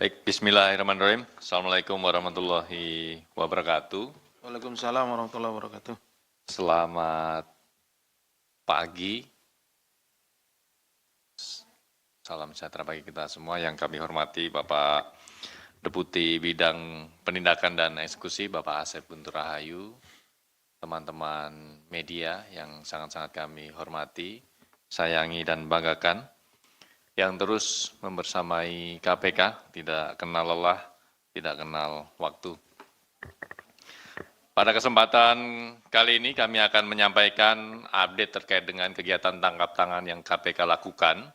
Baik, bismillahirrahmanirrahim. Assalamualaikum warahmatullahi wabarakatuh. Waalaikumsalam warahmatullahi wabarakatuh. Selamat pagi. Salam sejahtera bagi kita semua yang kami hormati Bapak Deputi Bidang Penindakan dan Eksekusi Bapak Asep Guntur Rahayu, teman-teman media yang sangat-sangat kami hormati, sayangi dan banggakan, yang terus membersamai KPK, tidak kenal lelah, tidak kenal waktu. Pada kesempatan kali ini kami akan menyampaikan update terkait dengan kegiatan tangkap tangan yang KPK lakukan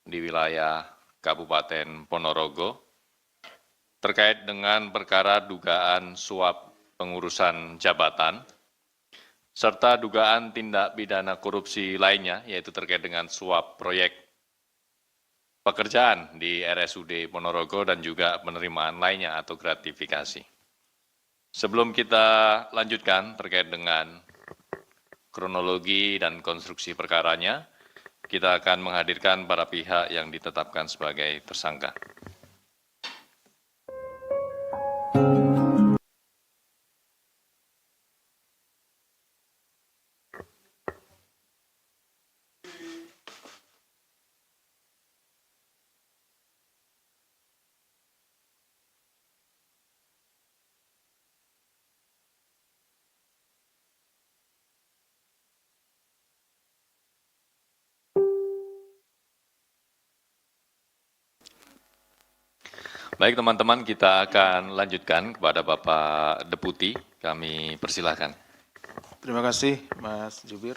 di wilayah Kabupaten Ponorogo terkait dengan perkara dugaan suap pengurusan jabatan serta dugaan tindak pidana korupsi lainnya, yaitu terkait dengan suap proyek pekerjaan di RSUD Ponorogo dan juga penerimaan lainnya atau gratifikasi. Sebelum kita lanjutkan terkait dengan kronologi dan konstruksi perkaranya, kita akan menghadirkan para pihak yang ditetapkan sebagai tersangka. Baik teman-teman, kita akan lanjutkan kepada Bapak Deputi. Kami persilahkan. Terima kasih Mas Jubir.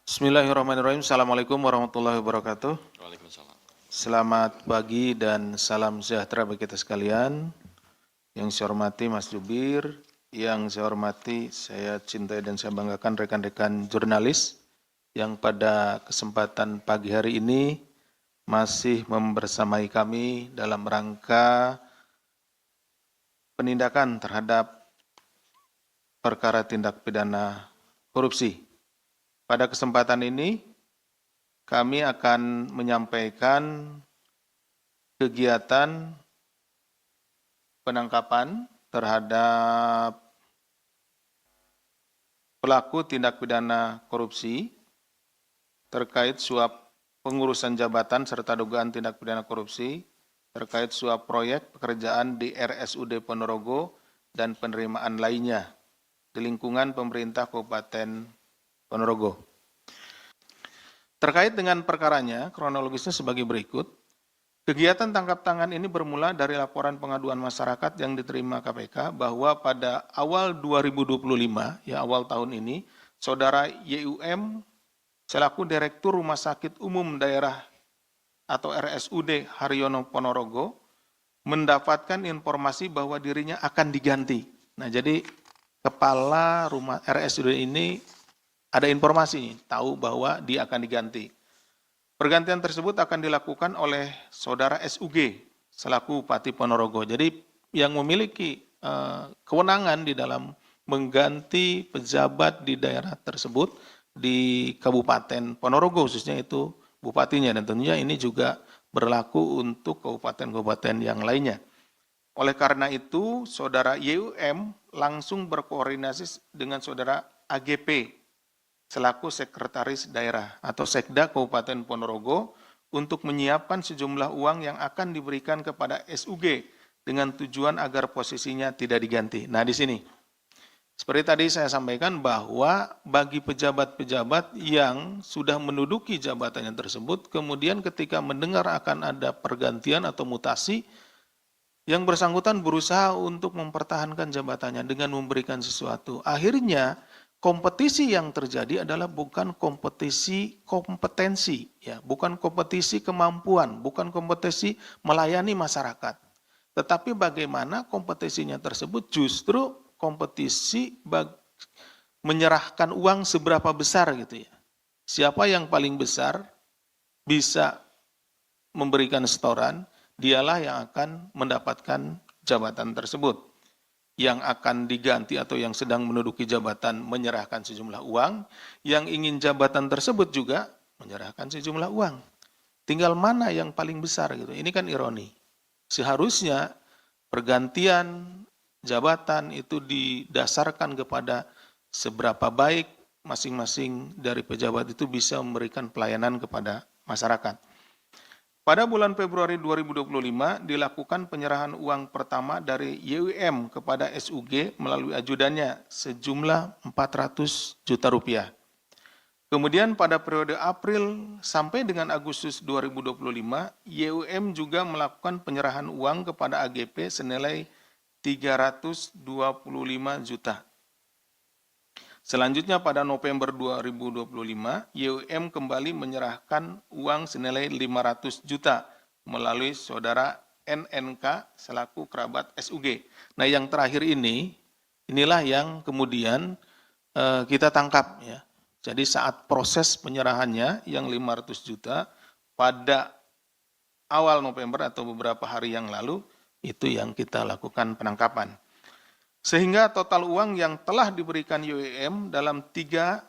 Bismillahirrahmanirrahim. Assalamualaikum warahmatullahi wabarakatuh. Waalaikumsalam. Selamat pagi dan salam sejahtera bagi kita sekalian. Yang saya hormati Mas Jubir, yang saya hormati, saya cintai dan saya banggakan rekan-rekan jurnalis yang pada kesempatan pagi hari ini masih membersamai kami dalam rangka penindakan terhadap perkara tindak pidana korupsi. Pada kesempatan ini kami akan menyampaikan kegiatan penangkapan terhadap pelaku tindak pidana korupsi terkait suap pengurusan jabatan serta dugaan tindak pidana korupsi terkait suap proyek pekerjaan di RSUD Ponorogo dan penerimaan lainnya di lingkungan pemerintah Kabupaten Ponorogo. Terkait dengan perkaranya, kronologisnya sebagai berikut. Kegiatan tangkap tangan ini bermula dari laporan pengaduan masyarakat yang diterima KPK bahwa pada awal 2025, ya awal tahun ini, Saudara YUM selaku Direktur Rumah Sakit Umum Daerah atau RSUD Haryono Ponorogo mendapatkan informasi bahwa dirinya akan diganti. Nah, jadi kepala rumah RSUD ini ada informasi, tahu bahwa dia akan diganti. Pergantian tersebut akan dilakukan oleh Saudara SUG selaku Bupati Ponorogo. Jadi yang memiliki kewenangan di dalam mengganti pejabat di daerah tersebut di Kabupaten Ponorogo khususnya itu bupatinya, dan tentunya ini juga berlaku untuk kabupaten-kabupaten yang lainnya. Oleh karena itu, Saudara YUM langsung berkoordinasi dengan Saudara AGP selaku Sekretaris Daerah atau Sekda Kabupaten Ponorogo untuk menyiapkan sejumlah uang yang akan diberikan kepada SUG dengan tujuan agar posisinya tidak diganti. Nah, di sini seperti tadi saya sampaikan bahwa bagi pejabat-pejabat yang sudah menduduki jabatannya tersebut, kemudian ketika mendengar akan ada pergantian atau mutasi, yang bersangkutan berusaha untuk mempertahankan jabatannya dengan memberikan sesuatu. Akhirnya kompetisi yang terjadi adalah bukan kompetisi kompetensi, ya, bukan kompetisi kemampuan, bukan kompetisi melayani masyarakat. Tetapi bagaimana kompetisinya tersebut justru kompetisi menyerahkan uang seberapa besar gitu ya. Siapa yang paling besar bisa memberikan setoran, dialah yang akan mendapatkan jabatan tersebut. Yang akan diganti atau yang sedang menduduki jabatan menyerahkan sejumlah uang, yang ingin jabatan tersebut juga menyerahkan sejumlah uang. Tinggal mana yang paling besar gitu. Ini kan ironi. Seharusnya pergantian jabatan itu didasarkan kepada seberapa baik masing-masing dari pejabat itu bisa memberikan pelayanan kepada masyarakat. Pada bulan Februari 2025 dilakukan penyerahan uang pertama dari YUM kepada SUG melalui ajudannya sejumlah 400 juta rupiah. Kemudian pada periode April sampai dengan Agustus 2025, YUM juga melakukan penyerahan uang kepada AGP senilai 325 juta. Selanjutnya pada November 2025, YUM kembali menyerahkan uang senilai 500 juta melalui saudara NNK selaku kerabat SUG. Nah yang terakhir ini, inilah yang kemudian kita tangkap ya. Jadi saat proses penyerahannya yang 500 juta pada awal November atau beberapa hari yang lalu, itu yang kita lakukan penangkapan. Sehingga total uang yang telah diberikan YUM dalam 3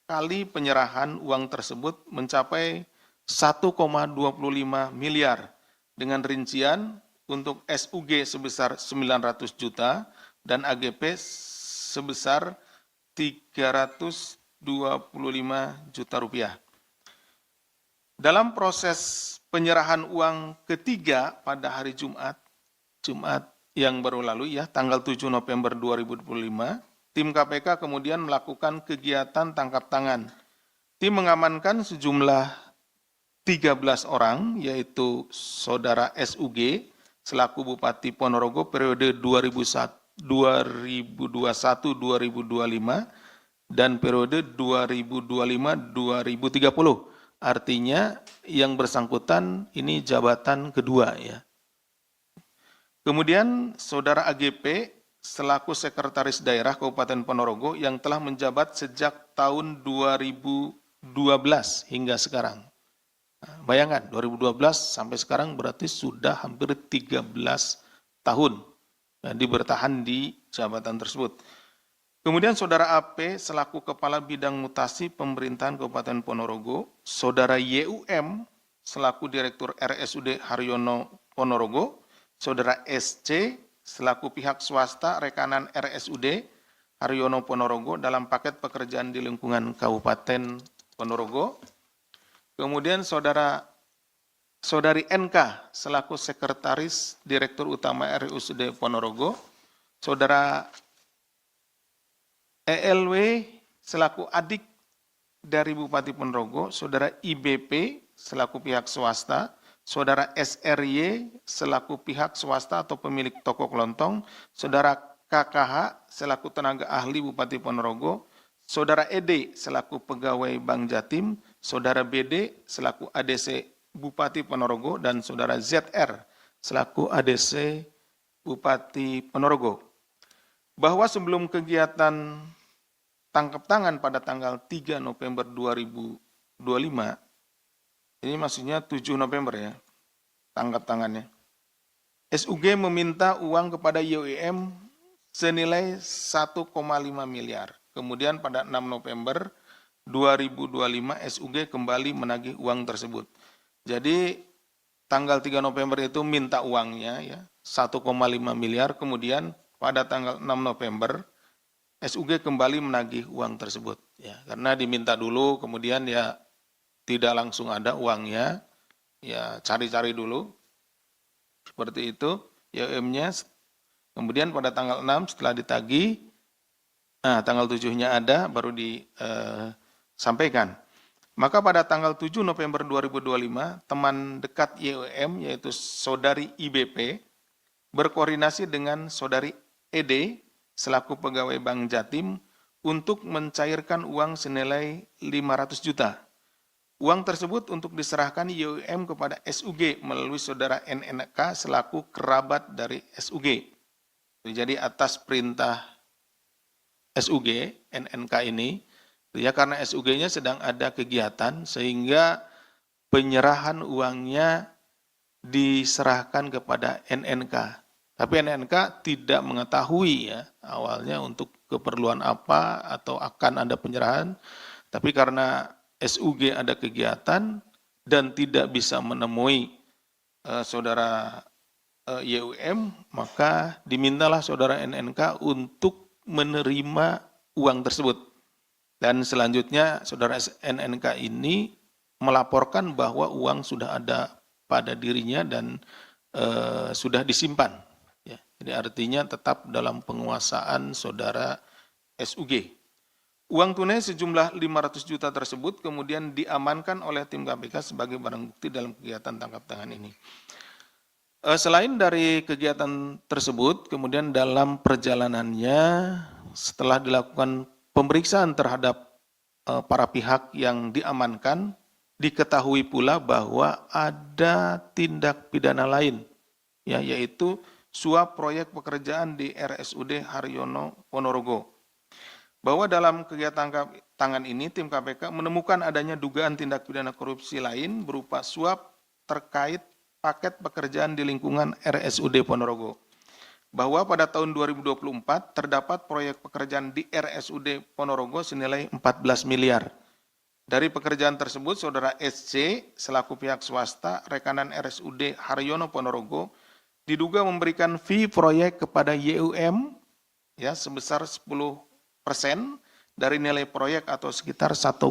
kali penyerahan uang tersebut mencapai 1,25 miliar dengan rincian untuk SUG sebesar 900 juta dan AGP sebesar 325 juta rupiah. Dalam proses penyerahan uang ketiga pada hari Jumat yang baru lalu ya, tanggal 7 November 2025, tim KPK kemudian melakukan kegiatan tangkap tangan. Tim mengamankan sejumlah 13 orang, yaitu Saudara SUG selaku Bupati Ponorogo periode 2021-2025 dan periode 2025-2030. Artinya yang bersangkutan ini jabatan kedua ya. Kemudian Saudara AGP selaku Sekretaris Daerah Kabupaten Ponorogo yang telah menjabat sejak tahun 2012 hingga sekarang. Nah, bayangkan 2012 sampai sekarang berarti sudah hampir 13 tahun bertahan di jabatan tersebut. Kemudian Saudara AP selaku Kepala Bidang Mutasi Pemerintahan Kabupaten Ponorogo, Saudara YUM selaku Direktur RSUD Haryono Ponorogo, Saudara SC selaku pihak swasta rekanan RSUD Haryono Ponorogo dalam paket pekerjaan di lingkungan Kabupaten Ponorogo. Kemudian Saudari NK selaku Sekretaris Direktur Utama RSUD Ponorogo, Saudara ELW selaku adik dari Bupati Ponorogo, Saudara IBP selaku pihak swasta, Saudara SRY selaku pihak swasta atau pemilik toko kelontong, Saudara KKH selaku tenaga ahli Bupati Ponorogo, Saudara ED selaku pegawai Bank Jatim, Saudara BD selaku ADC Bupati Ponorogo, dan Saudara ZR selaku ADC Bupati Ponorogo. Bahwa sebelum kegiatan tangkap tangan pada tanggal 3 November 2025, ini maksudnya 7 November ya, tangkap tangannya. SUG meminta uang kepada YUM senilai 1,5 miliar. Kemudian pada 6 November 2025 SUG kembali menagih uang tersebut. Jadi tanggal 3 November itu minta uangnya ya, 1,5 miliar. Kemudian pada tanggal 6 November SUG kembali menagih uang tersebut. Ya, karena diminta dulu, kemudian ya tidak langsung ada uangnya, ya cari-cari dulu, seperti itu, YUM-nya. Kemudian pada tanggal 6 setelah ditagih, nah tanggal 7-nya ada, baru disampaikan. Maka pada tanggal 7 November 2025, teman dekat YUM, yaitu Saudari IBP, berkoordinasi dengan Saudari ED, selaku pegawai Bank Jatim, untuk mencairkan uang senilai 500 juta. Uang tersebut untuk diserahkan YUM kepada SUG melalui Saudara NNK selaku kerabat dari SUG. Jadi atas perintah SUG, NNK ini, ya karena SUG-nya sedang ada kegiatan sehingga penyerahan uangnya diserahkan kepada NNK. Tapi NNK tidak mengetahui ya awalnya untuk keperluan apa atau akan ada penyerahan. Tapi karena SUG ada kegiatan dan tidak bisa menemui saudara YUM, maka dimintalah saudara NNK untuk menerima uang tersebut. Dan selanjutnya saudara NNK ini melaporkan bahwa uang sudah ada pada dirinya dan sudah disimpan. Ya, jadi artinya tetap dalam penguasaan saudara SUG. Uang tunai sejumlah 500 juta tersebut kemudian diamankan oleh tim KPK sebagai barang bukti dalam kegiatan tangkap tangan ini. Selain dari kegiatan tersebut, kemudian dalam perjalanannya setelah dilakukan pemeriksaan terhadap para pihak yang diamankan, diketahui pula bahwa ada tindak pidana lain, ya, yaitu suap proyek pekerjaan di RSUD Haryono Ponorogo. Bahwa dalam kegiatan tangkap tangan ini, tim KPK menemukan adanya dugaan tindak pidana korupsi lain berupa suap terkait paket pekerjaan di lingkungan RSUD Ponorogo. Bahwa pada tahun 2024 terdapat proyek pekerjaan di RSUD Ponorogo senilai 14 miliar. Dari pekerjaan tersebut, saudara SC selaku pihak swasta rekanan RSUD Haryono Ponorogo diduga memberikan fee proyek kepada YUM ya sebesar 10% dari nilai proyek atau sekitar 1,4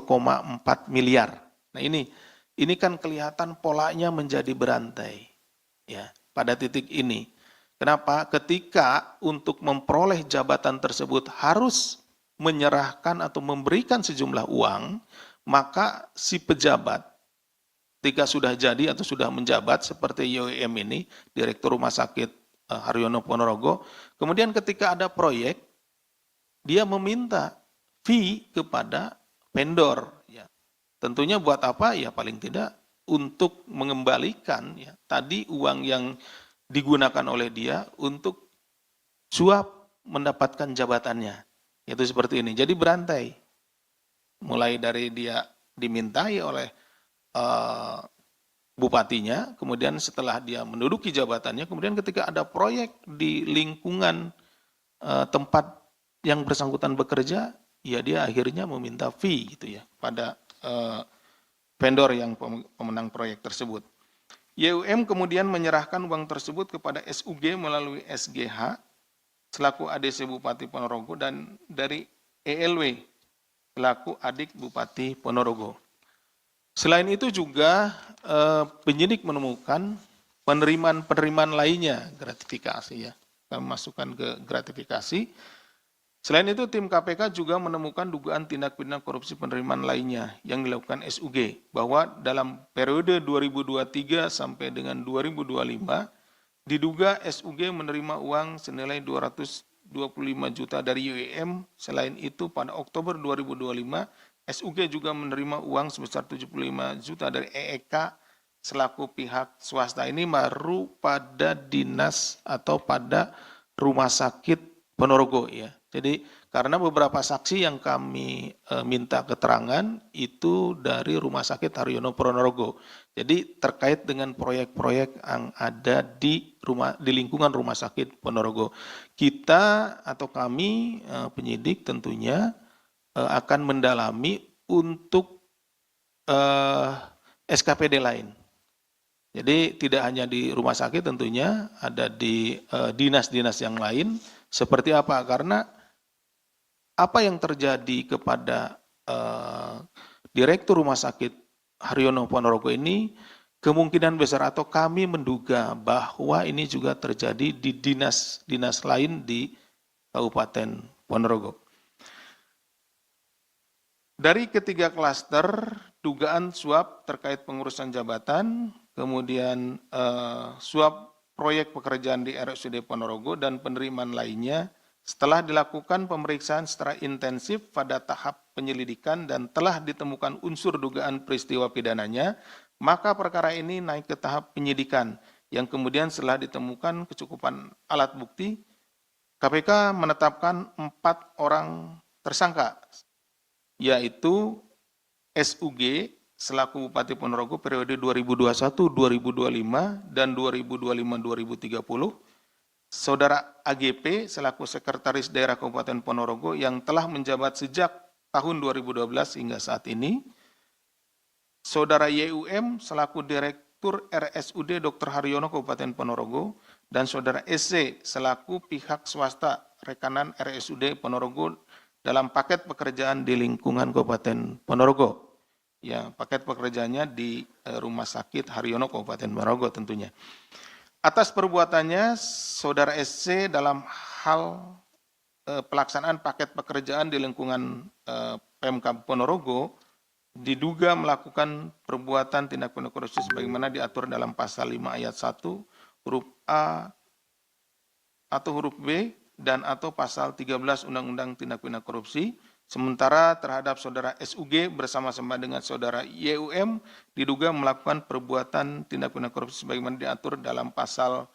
miliar. Nah ini kan kelihatan polanya menjadi berantai ya pada titik ini. Kenapa? Ketika untuk memperoleh jabatan tersebut harus menyerahkan atau memberikan sejumlah uang, maka si pejabat ketika sudah jadi atau sudah menjabat seperti YUM ini, Direktur Rumah Sakit Haryono Ponorogo, kemudian ketika ada proyek, dia meminta fee kepada vendor. Ya. Tentunya buat apa? Ya paling tidak untuk mengembalikan ya, tadi uang yang digunakan oleh dia untuk suap mendapatkan jabatannya. Itu seperti ini. Jadi berantai. Mulai dari dia dimintai oleh bupatinya, kemudian setelah dia menduduki jabatannya, kemudian ketika ada proyek di lingkungan tempat yang bersangkutan bekerja, ya dia akhirnya meminta fee gitu ya pada vendor yang pemenang proyek tersebut. YUM kemudian menyerahkan uang tersebut kepada SUG melalui SGH selaku ADC Bupati Ponorogo dan dari ELW selaku adik Bupati Ponorogo. Selain itu juga penyidik menemukan penerimaan lainnya gratifikasi ya. Kami masukkan ke gratifikasi. Selain itu, tim KPK juga menemukan dugaan tindak pidana korupsi penerimaan lainnya yang dilakukan SUG, bahwa dalam periode 2023 sampai dengan 2025, diduga SUG menerima uang senilai 225 juta dari YUM. Selain itu, pada Oktober 2025, SUG juga menerima uang sebesar 75 juta dari EEK selaku pihak swasta. Ini baru pada dinas atau pada rumah sakit Ponorogo ya. Jadi karena beberapa saksi yang kami minta keterangan itu dari Rumah Sakit Haryono Ponorogo. Jadi terkait dengan proyek-proyek yang ada di lingkungan Rumah Sakit Ponorogo. Kita atau kami penyidik tentunya akan mendalami untuk SKPD lain. Jadi tidak hanya di rumah sakit tentunya, ada di dinas-dinas yang lain. Seperti apa? Karena apa yang terjadi kepada Direktur Rumah Sakit Haryono Ponorogo ini kemungkinan besar atau kami menduga bahwa ini juga terjadi di dinas-dinas lain di Kabupaten Ponorogo. Dari ketiga klaster dugaan suap terkait pengurusan jabatan, kemudian suap proyek pekerjaan di RSUD Ponorogo dan penerimaan lainnya, setelah dilakukan pemeriksaan secara intensif pada tahap penyelidikan dan telah ditemukan unsur dugaan peristiwa pidananya, maka perkara ini naik ke tahap penyidikan, yang kemudian setelah ditemukan kecukupan alat bukti, KPK menetapkan 4 orang tersangka, yaitu SUG selaku Bupati Ponorogo periode 2021-2025 dan 2025-2030, Saudara AGP selaku Sekretaris Daerah Kabupaten Ponorogo yang telah menjabat sejak tahun 2012 hingga saat ini, Saudara YUM selaku Direktur RSUD Dr. Haryono Kabupaten Ponorogo, dan Saudara SC selaku pihak swasta rekanan RSUD Ponorogo dalam paket pekerjaan di lingkungan Kabupaten Ponorogo. Ya, paket pekerjaannya di Rumah Sakit Haryono Kabupaten Ponorogo tentunya. Atas perbuatannya, Saudara SC dalam hal pelaksanaan paket pekerjaan di lingkungan Pemkab Ponorogo diduga melakukan perbuatan tindak pidana korupsi sebagaimana diatur dalam pasal 5 ayat 1 huruf A atau huruf B dan atau pasal 13 Undang-Undang Tindak Pidana Korupsi. Sementara terhadap Saudara SUG bersama-sama dengan Saudara YUM diduga melakukan perbuatan tindak pidana korupsi sebagaimana diatur dalam pasal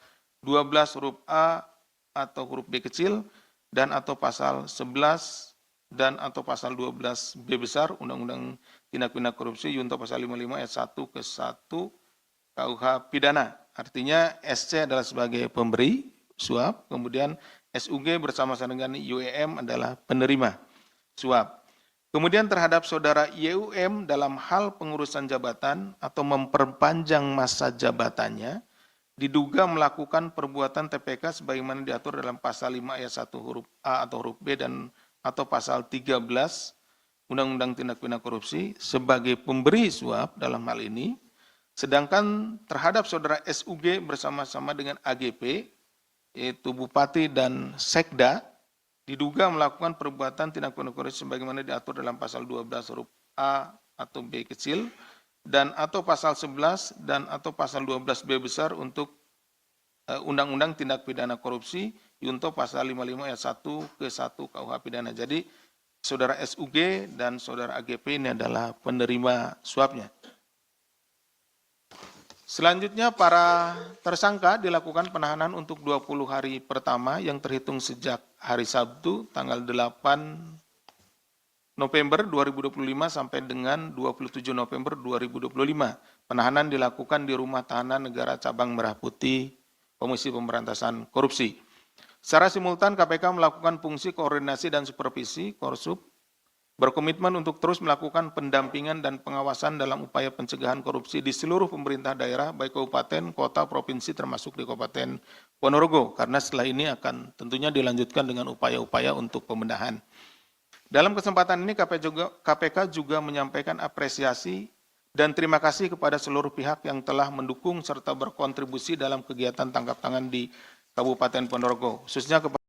12 huruf A atau huruf B kecil dan atau pasal 11 dan atau pasal 12 B besar Undang-Undang Tindak Pidana Korupsi junto pasal 55 ayat 1 ke 1 KUH pidana. Artinya SC adalah sebagai pemberi suap, kemudian SUG bersama-sama dengan YUM adalah penerima suap. Kemudian terhadap Saudara YUM dalam hal pengurusan jabatan atau memperpanjang masa jabatannya, diduga melakukan perbuatan TPK sebagaimana diatur dalam pasal 5 ayat 1 huruf A atau huruf B dan atau pasal 13 Undang-Undang Tindak Pidana Korupsi sebagai pemberi suap dalam hal ini, sedangkan terhadap Saudara SUG bersama-sama dengan AGP, yaitu Bupati dan Sekda, diduga melakukan perbuatan tindak pidana korupsi sebagaimana diatur dalam pasal 12 huruf A atau B kecil dan atau pasal 11 dan atau pasal 12 B besar untuk Undang-Undang Tindak Pidana Korupsi junto pasal 55 ayat 1 ke 1 KUH pidana. Jadi Saudara SUG dan Saudara AGP ini adalah penerima suapnya. Selanjutnya para tersangka dilakukan penahanan untuk 20 hari pertama yang terhitung sejak hari Sabtu tanggal 8 November 2025 sampai dengan 27 November 2025. Penahanan dilakukan di Rumah Tahanan Negara Cabang Merah Putih, Komisi Pemberantasan Korupsi. Secara simultan KPK melakukan fungsi koordinasi dan supervisi Korsup, berkomitmen untuk terus melakukan pendampingan dan pengawasan dalam upaya pencegahan korupsi di seluruh pemerintah daerah, baik kabupaten, kota, provinsi, termasuk di Kabupaten Ponorogo, karena setelah ini akan tentunya dilanjutkan dengan upaya-upaya untuk pembenahan. Dalam kesempatan ini KPK juga menyampaikan apresiasi dan terima kasih kepada seluruh pihak yang telah mendukung serta berkontribusi dalam kegiatan tangkap tangan di Kabupaten Ponorogo, khususnya kepada